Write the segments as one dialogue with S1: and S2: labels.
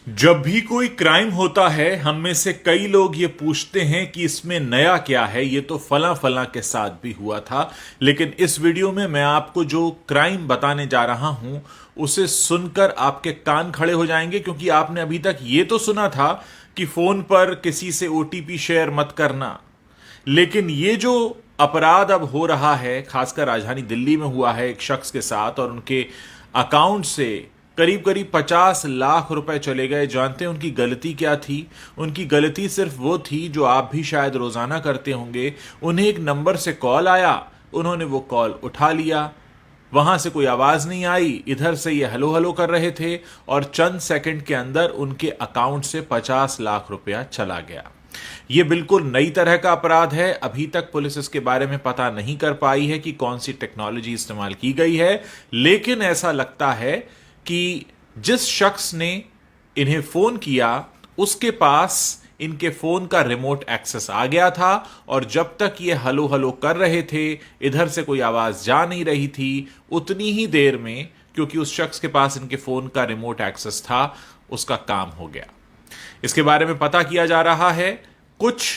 S1: जब भी कोई क्राइम होता है हम में से कई लोग ये पूछते हैं कि इसमें नया क्या है। ये तो फला फला के साथ भी हुआ था। लेकिन इस वीडियो में मैं आपको जो क्राइम बताने जा रहा हूं उसे सुनकर आपके कान खड़े हो जाएंगे, क्योंकि आपने अभी तक ये तो सुना था कि फोन पर किसी से ओटीपी शेयर मत करना। लेकिन ये जो अपराध अब हो रहा है, खासकर राजधानी दिल्ली में हुआ है एक शख्स के साथ, और उनके अकाउंट से करीब करीब 50 लाख रुपए चले गए। जानते हैं उनकी गलती क्या थी? उनकी गलती सिर्फ वो थी जो आप भी शायद रोजाना करते होंगे। उन्हें एक नंबर से कॉल आया, उन्होंने वो कॉल उठा लिया, वहां से कोई आवाज नहीं आई, इधर से ये हेलो हेलो कर रहे थे और चंद सेकंड के अंदर उनके अकाउंट से 50 लाख रुपया चला गया। ये बिल्कुल नई तरह का अपराध है। अभी तक पुलिस इसके बारे में पता नहीं कर पाई है कि कौन सी टेक्नोलॉजी इस्तेमाल की गई है, लेकिन ऐसा लगता है कि जिस शख्स ने इन्हें फोन किया उसके पास इनके फोन का रिमोट एक्सेस आ गया था, और जब तक ये हलो हलो कर रहे थे, इधर से कोई आवाज जा नहीं रही थी, उतनी ही देर में, क्योंकि उस शख्स के पास इनके फोन का रिमोट एक्सेस था, उसका काम हो गया। इसके बारे में पता किया जा रहा है। कुछ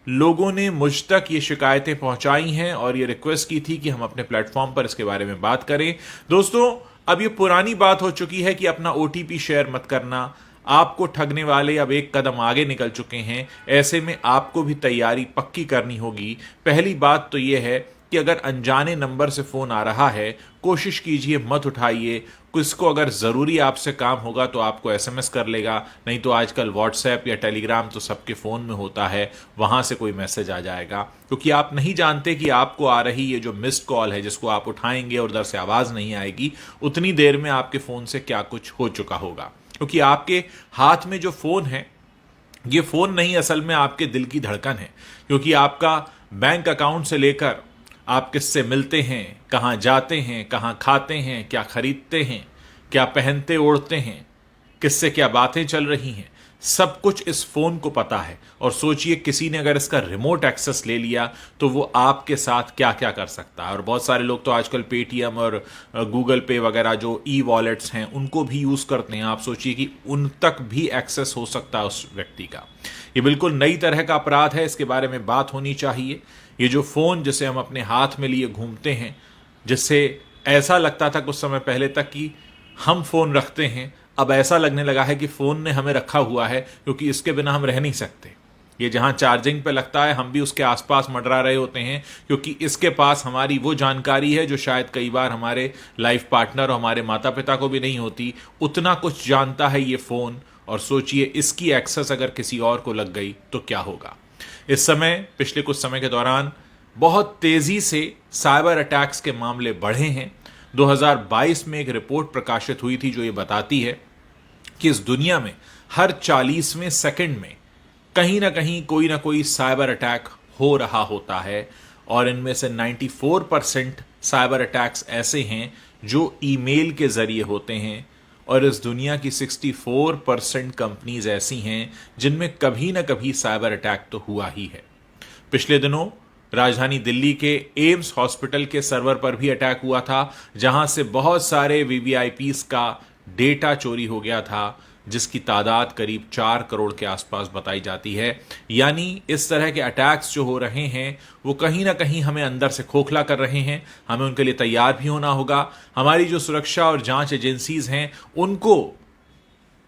S1: लोगों ने मुझ तक ये शिकायतें पहुंचाई हैं और ये रिक्वेस्ट की थी कि हम अपने प्लेटफॉर्म पर इसके बारे में बात करें। दोस्तों, अब ये पुरानी बात हो चुकी है कि अपना ओटीपी शेयर मत करना। आपको ठगने वाले अब एक कदम आगे निकल चुके हैं। ऐसे में आपको भी तैयारी पक्की करनी होगी। पहली बात तो यह है कि अगर अनजाने नंबर से फोन आ रहा है, कोशिश कीजिए मत उठाइए। किसको अगर जरूरी आपसे काम होगा तो आपको एसएमएस कर लेगा, नहीं तो आजकल व्हाट्सएप या टेलीग्राम तो सबके फोन में होता है, वहां से कोई मैसेज आ जाएगा। क्योंकि आप नहीं जानते कि आपको आ रही ये जो मिस्ड कॉल है, जिसको आप उठाएंगे और उधर से आवाज नहीं आएगी, उतनी देर में आपके फोन से क्या कुछ हो चुका होगा। क्योंकि आपके हाथ में जो फोन है, ये फोन नहीं, असल में आपके दिल की धड़कन है। क्योंकि आपका बैंक अकाउंट से लेकर आप किससे मिलते हैं, कहां जाते हैं, कहां खाते हैं, क्या खरीदते हैं, क्या पहनते ओढ़ते हैं, किससे क्या बातें चल रही हैं, सब कुछ इस फोन को पता है। और सोचिए, किसी ने अगर इसका रिमोट एक्सेस ले लिया तो वो आपके साथ क्या क्या कर सकता है। और बहुत सारे लोग तो आजकल पेटीएम और गूगल पे वगैरह जो ई वॉलेट्स हैं उनको भी यूज करते हैं। आप सोचिए कि उन तक भी एक्सेस हो सकता है उस व्यक्ति का। ये बिल्कुल नई तरह का अपराध है, इसके बारे में बात होनी चाहिए। ये जो फोन जिसे हम अपने हाथ में लिए घूमते हैं, जिससे ऐसा लगता था कुछ समय पहले तक कि हम फोन रखते हैं, अब ऐसा लगने लगा है कि फोन ने हमें रखा हुआ है, क्योंकि इसके बिना हम रह नहीं सकते। ये जहां चार्जिंग पे लगता है, हम भी उसके आसपास मंडरा रहे होते हैं, क्योंकि इसके पास हमारी वो जानकारी है जो शायद कई बार हमारे लाइफ पार्टनर और हमारे माता पिता को भी नहीं होती। उतना कुछ जानता है ये फोन। और सोचिए, इसकी एक्सेस अगर किसी और को लग गई तो क्या होगा। इस समय, पिछले कुछ समय के दौरान बहुत तेजी से साइबर अटैक्स के मामले बढ़े हैं। 2022 में एक रिपोर्ट प्रकाशित हुई थी जो ये बताती है कि इस दुनिया में हर 40वें सेकंड में कहीं ना कोई साइबर अटैक हो रहा होता है। और इनमें से 94% साइबर अटैक्स ऐसे हैं जो ईमेल के जरिए होते हैं। और इस दुनिया की 64% कंपनीज ऐसी हैं जिनमें कभी ना कभी साइबर अटैक तो हुआ ही है। पिछले दिनों राजधानी दिल्ली के एम्स हॉस्पिटल के सर्वर पर भी अटैक हुआ था, जहां से बहुत सारे वीवीआईपीस का डेटा चोरी हो गया था, जिसकी तादाद करीब 4 करोड़ के आसपास बताई जाती है। यानी इस तरह के अटैक्स जो हो रहे हैं वो कहीं ना कहीं हमें अंदर से खोखला कर रहे हैं। हमें उनके लिए तैयार भी होना होगा। हमारी जो सुरक्षा और जांच एजेंसीज हैं उनको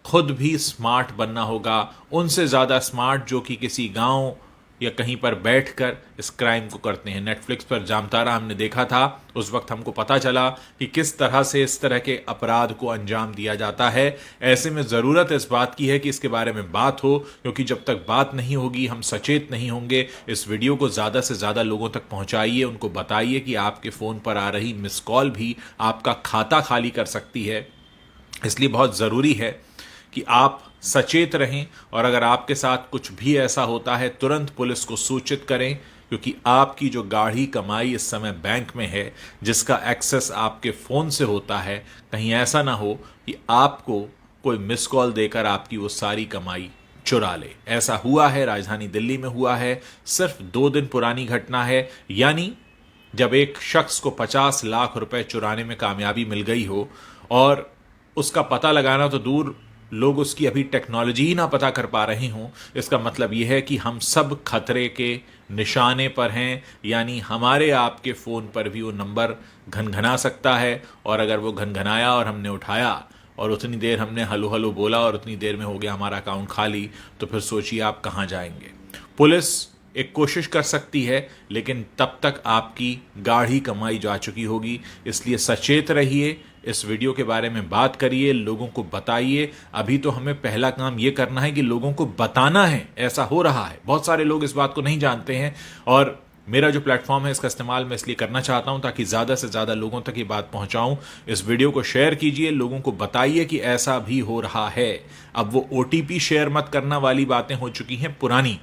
S1: खुद भी स्मार्ट बनना होगा, उनसे ज्यादा स्मार्ट जो कि किसी गांव या कहीं पर बैठकर इस क्राइम को करते हैं। नेटफ्लिक्स पर जामतारा हमने देखा था, उस वक्त हमको पता चला कि किस तरह से इस तरह के अपराध को अंजाम दिया जाता है। ऐसे में ज़रूरत इस बात की है कि इसके बारे में बात हो, क्योंकि जब तक बात नहीं होगी, हम सचेत नहीं होंगे। इस वीडियो को ज़्यादा से ज़्यादा लोगों तक पहुंचाइए, उनको बताइए कि आपके फ़ोन पर आ रही मिस कॉल भी आपका खाता खाली कर सकती है। इसलिए बहुत ज़रूरी है कि आप सचेत रहें, और अगर आपके साथ कुछ भी ऐसा होता है तुरंत पुलिस को सूचित करें, क्योंकि आपकी जो गाढ़ी कमाई इस समय बैंक में है, जिसका एक्सेस आपके फ़ोन से होता है, कहीं ऐसा ना हो कि आपको कोई मिस कॉल देकर आपकी वो सारी कमाई चुरा ले। ऐसा हुआ है, राजधानी दिल्ली में हुआ है। सिर्फ 2 दिन पुरानी घटना है। यानी जब एक शख्स को 50 लाख रुपए चुराने में कामयाबी मिल गई हो, और उसका पता लगाना तो दूर लोग उसकी अभी टेक्नोलॉजी ही ना पता कर पा रहे हों, इसका मतलब यह है कि हम सब खतरे के निशाने पर हैं। यानी हमारे आपके फ़ोन पर भी वो नंबर घनघना सकता है, और अगर वो घनघनाया और हमने उठाया और उतनी देर हमने हलो हलो बोला और उतनी देर में हो गया हमारा अकाउंट खाली, तो फिर सोचिए आप कहाँ जाएंगे। पुलिस एक कोशिश कर सकती है, लेकिन तब तक आपकी गाढ़ी कमाई जा चुकी होगी। इसलिए सचेत रहिए, इस वीडियो के बारे में बात करिए, लोगों को बताइए। अभी तो हमें पहला काम ये करना है कि लोगों को बताना है ऐसा हो रहा है। बहुत सारे लोग इस बात को नहीं जानते हैं, और मेरा जो प्लेटफॉर्म है इसका इस्तेमाल मैं इसलिए करना चाहता हूं ताकि ज़्यादा से ज़्यादा लोगों तक ये बात पहुंचाऊं। इस वीडियो को शेयर कीजिए, लोगों को बताइए कि ऐसा भी हो रहा है। अब वो OTP शेयर मत करना वाली बातें हो चुकी हैं पुरानी,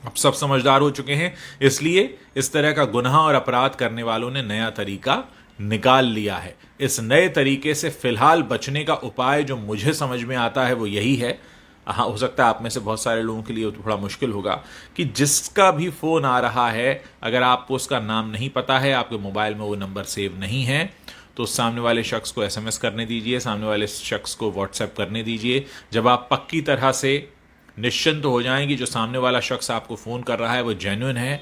S1: अब सब समझदार हो चुके हैं। इसलिए इस तरह का गुनाह और अपराध करने वालों ने नया तरीका निकाल लिया है। इस नए तरीके से फिलहाल बचने का उपाय जो मुझे समझ में आता है वो यही है। हाँ, हो सकता है आप में से बहुत सारे लोगों के लिए थोड़ा मुश्किल होगा कि जिसका भी फ़ोन आ रहा है, अगर आपको उसका नाम नहीं पता है, आपके मोबाइल में वो नंबर सेव नहीं है, तो सामने वाले शख्स को SMS करने दीजिए, सामने वाले शख्स को WhatsApp करने दीजिए। जब आप पक्की तरह से निश्चिंत हो जाएं कि जो सामने वाला शख्स आपको फ़ोन कर रहा है वो जेन्युइन है,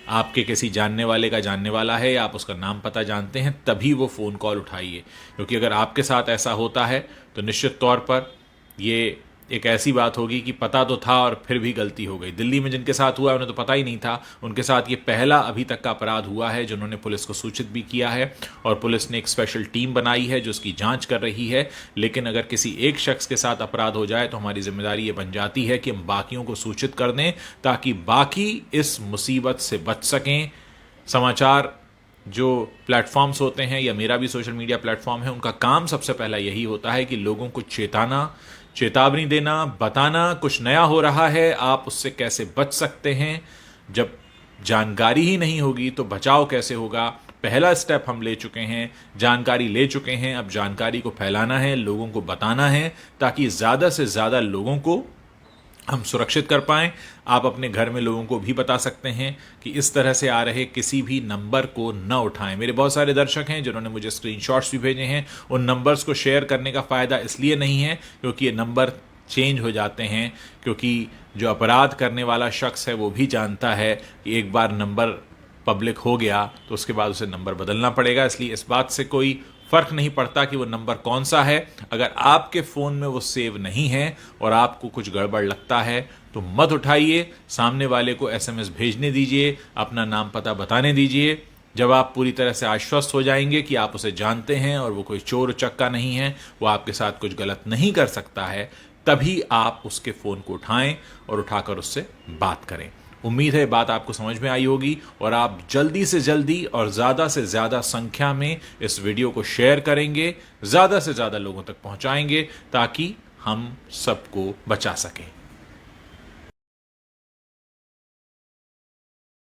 S1: आपके किसी जानने वाले का जानने वाला है, या आप उसका नाम पता जानते हैं, तभी वो फ़ोन कॉल उठाइए। क्योंकि अगर आपके साथ ऐसा होता है तो निश्चित तौर पर ये एक ऐसी बात होगी कि पता तो था और फिर भी गलती हो गई। दिल्ली में जिनके साथ हुआ उन्हें तो पता ही नहीं था, उनके साथ ये पहला अभी तक का अपराध हुआ है जिन्होंने पुलिस को सूचित भी किया है, और पुलिस ने एक स्पेशल टीम बनाई है जो उसकी जांच कर रही है। लेकिन अगर किसी एक शख्स के साथ अपराध हो जाए तो हमारी जिम्मेदारी ये बन जाती है कि हम बाकियों को सूचित कर दें ताकि बाकी इस मुसीबत से बच सकें। समाचार जो प्लेटफॉर्म्स होते हैं, या मेरा भी सोशल मीडिया प्लेटफॉर्म है, उनका काम सबसे पहला यही होता है कि लोगों को चेतावनी देना, बताना कुछ नया हो रहा है, आप उससे कैसे बच सकते हैं। जब जानकारी ही नहीं होगी तो बचाव कैसे होगा। पहला स्टेप हम ले चुके हैं, जानकारी ले चुके हैं, अब जानकारी को फैलाना है, लोगों को बताना है ताकि ज़्यादा से ज़्यादा लोगों को हम सुरक्षित कर पाएं। आप अपने घर में लोगों को भी बता सकते हैं कि इस तरह से आ रहे किसी भी नंबर को न उठाएं। मेरे बहुत सारे दर्शक हैं जिन्होंने मुझे स्क्रीनशॉट्स भी भेजे हैं। उन नंबर्स को शेयर करने का फ़ायदा इसलिए नहीं है क्योंकि ये नंबर चेंज हो जाते हैं, क्योंकि जो अपराध करने वाला शख्स है वो भी जानता है कि एक बार नंबर पब्लिक हो गया तो उसके बाद उसे नंबर बदलना पड़ेगा। इसलिए इस बात से कोई फ़र्क नहीं पड़ता कि वो नंबर कौन सा है। अगर आपके फ़ोन में वो सेव नहीं है और आपको कुछ गड़बड़ लगता है तो मत उठाइए, सामने वाले को SMS भेजने दीजिए, अपना नाम पता बताने दीजिए। जब आप पूरी तरह से आश्वस्त हो जाएंगे कि आप उसे जानते हैं और वो कोई चोर उचक्का नहीं है, वो आपके साथ कुछ गलत नहीं कर सकता है, तभी आप उसके फ़ोन को उठाएं और उठाकर उससे बात करें। उम्मीद है बात आपको समझ में आई होगी और आप जल्दी से जल्दी और ज़्यादा से ज़्यादा संख्या में इस वीडियो को शेयर करेंगे, ज़्यादा से ज़्यादा लोगों तक पहुंचाएंगे ताकि हम सबको बचा सकें।